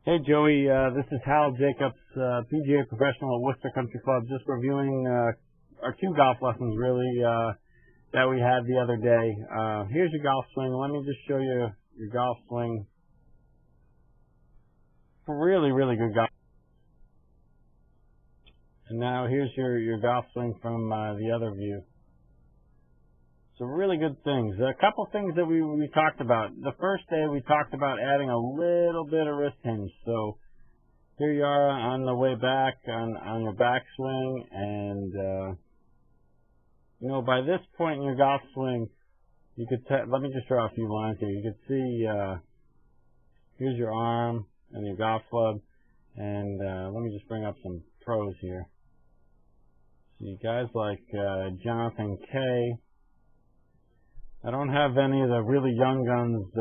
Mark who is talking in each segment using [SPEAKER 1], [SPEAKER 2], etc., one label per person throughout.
[SPEAKER 1] Hey Joey, this is Hal Jacobs, PGA professional at Worcester Country Club, just reviewing our two golf lessons really that we had the other day. Here's your golf swing. Let me just show you your golf swing. Really, really good golf. And now here's your golf swing from the other view. So really good things. A couple things that we talked about. The first day we talked about adding a little bit of wrist hinge. So here you are on the way back on your backswing, and by this point in your golf swing, you could let me just draw a few lines here. You could see here's your arm and your golf club, and let me just bring up some pros here. So you guys like Jonathan K. I don't have any of the really young guns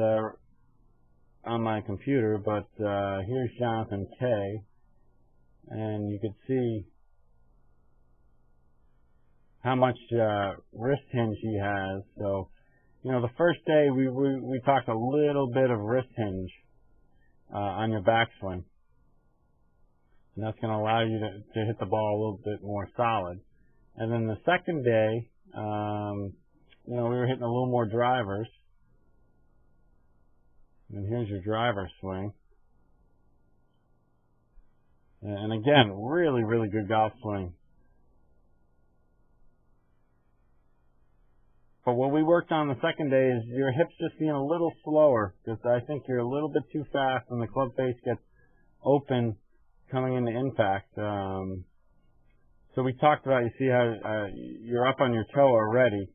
[SPEAKER 1] on my computer, but here's Jonathan K. And you can see how much wrist hinge he has. So, the first day we talked a little bit of wrist hinge on your backswing. And that's going to allow you to hit the ball a little bit more solid. And then the second day, we were hitting a little more drivers. And here's your driver swing. And again, really, really good golf swing. But what we worked on the second day is your hips just being a little slower, because I think you're a little bit too fast and the club face gets open coming into impact. So we talked about, you see how you're up on your toe already.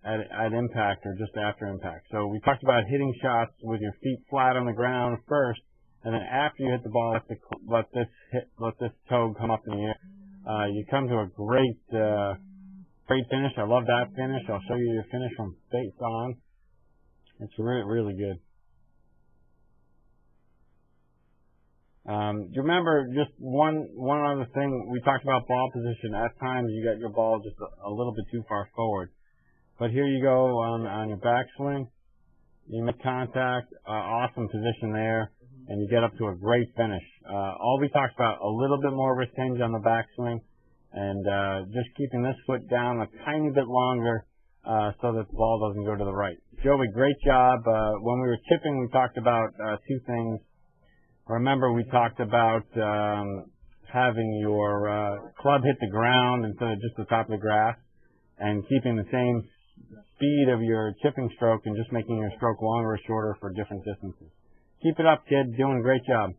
[SPEAKER 1] At impact or just after impact. So we talked about hitting shots with your feet flat on the ground first, and then after you hit the ball, let this toe come up in the air. You come to a great finish. I love that finish. I'll show you your finish from face on. It's really, really good. You remember just one other thing, we talked about ball position. At times you got your ball just a little bit too far forward. But here you go on your backswing. You make contact, awesome position there, and you get up to a great finish. All we talked about, a little bit more wrist hinge on the backswing, and just keeping this foot down a tiny bit longer so that the ball doesn't go to the right. Joey, great job. When we were chipping, we talked about two things. Remember, we talked about having your club hit the ground instead of just the top of the grass, and keeping the same speed of your chipping stroke and just making your stroke longer or shorter for different distances. Keep it up, kid. Doing a great job.